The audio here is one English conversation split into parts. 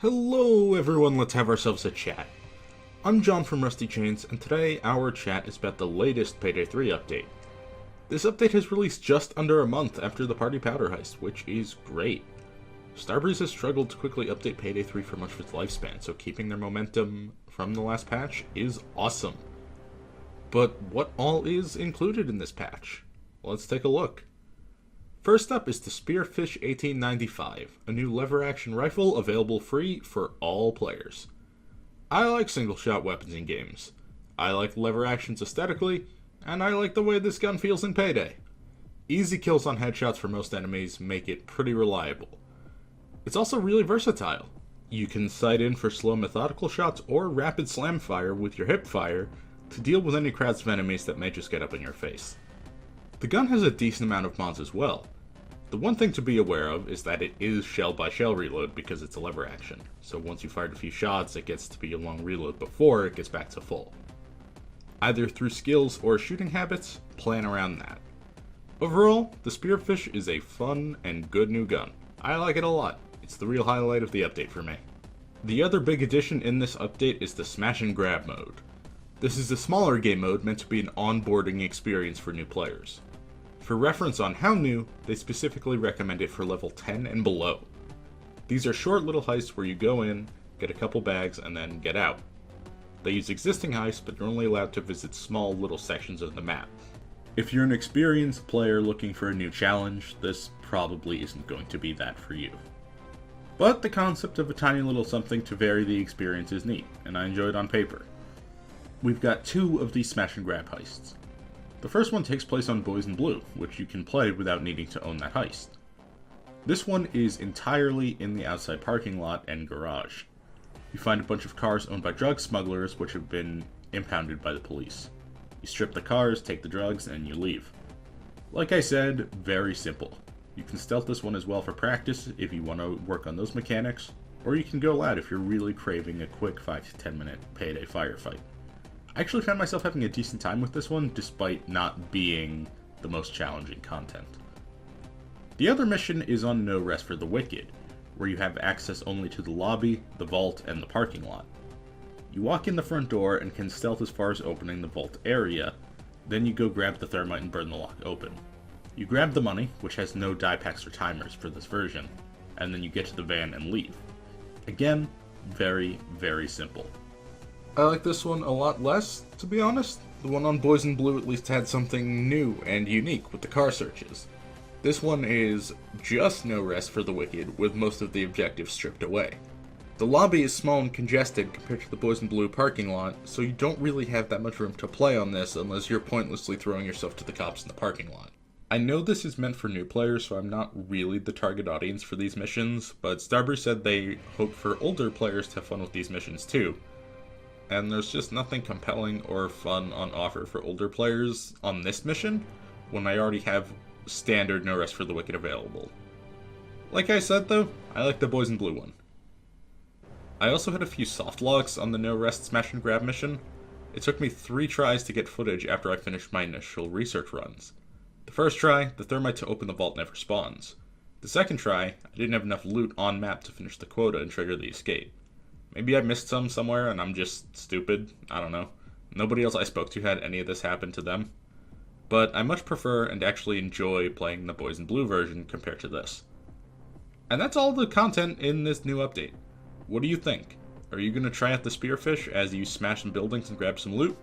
Hello everyone, let's have ourselves a chat. I'm John from Rusty Chains, and today our chat is about the latest Payday 3 update. This update has released just under a month after the Party Powder heist, which is great. Starbreeze has struggled to quickly update Payday 3 for much of its lifespan, so keeping their momentum from the last patch is awesome. But what all is included in this patch? Let's take a look. First up is the Spearfish 1895, a new lever-action rifle available free for all players. I like single-shot weapons in games. I like lever actions aesthetically, and I like the way this gun feels in Payday. Easy kills on headshots for most enemies make it pretty reliable. It's also really versatile. You can sight in for slow methodical shots or rapid slam fire with your hip fire to deal with any crowds of enemies that may just get up in your face. The gun has a decent amount of mods as well. The one thing to be aware of is that it is shell-by-shell reload because it's a lever action, so once you fired a few shots it gets to be a long reload before it gets back to full. Either through skills or shooting habits, plan around that. Overall, the Spearfish is a fun and good new gun. I like it a lot. It's the real highlight of the update for me. The other big addition in this update is the Smash and Grab mode. This is a smaller game mode meant to be an onboarding experience for new players. For reference on how new, they specifically recommend it for level 10 and below. These are short little heists where you go in, get a couple bags, and then get out. They use existing heists, but you're only allowed to visit small little sections of the map. If you're an experienced player looking for a new challenge, this probably isn't going to be that for you. But the concept of a tiny little something to vary the experience is neat, and I enjoy it on paper. We've got two of these Smash and Grab heists. The first one takes place on Boys in Blue, which you can play without needing to own that heist. This one is entirely in the outside parking lot and garage. You find a bunch of cars owned by drug smugglers which have been impounded by the police. You strip the cars, take the drugs, and you leave. Like I said, very simple. You can stealth this one as well for practice if you want to work on those mechanics, or you can go loud if you're really craving a quick 5 to 10 minute Payday firefight. I actually found myself having a decent time with this one, despite not being the most challenging content. The other mission is on No Rest for the Wicked, where you have access only to the lobby, the vault, and the parking lot. You walk in the front door and can stealth as far as opening the vault area, then you go grab the thermite and burn the lock open. You grab the money, which has no die packs or timers for this version, and then you get to the van and leave. Again, very, very simple. I like this one a lot less, to be honest. The one on Boys in Blue at least had something new and unique with the car searches. This one is just No Rest for the Wicked, with most of the objectives stripped away. The lobby is small and congested compared to the Boys in Blue parking lot, so you don't really have that much room to play on this unless you're pointlessly throwing yourself to the cops in the parking lot. I know this is meant for new players, so I'm not really the target audience for these missions, but Starbreeze said they hope for older players to have fun with these missions too. And there's just nothing compelling or fun on offer for older players on this mission, when I already have standard No Rest for the Wicked available. Like I said though, I like the Boys in Blue one. I also had a few soft logs on the No Rest Smash and Grab mission. It took me 3 tries to get footage after I finished my initial research runs. The first try, the thermite to open the vault never spawns. The second try, I didn't have enough loot on map to finish the quota and trigger the escape. Maybe I missed some somewhere and I'm just stupid, I don't know. Nobody else I spoke to had any of this happen to them. But I much prefer and actually enjoy playing the Boys in Blue version compared to this. And that's all the content in this new update. What do you think? Are you going to try out the Spearfish as you smash some buildings and grab some loot?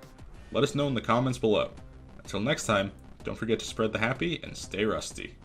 Let us know in the comments below. Until next time, don't forget to spread the happy and stay rusty.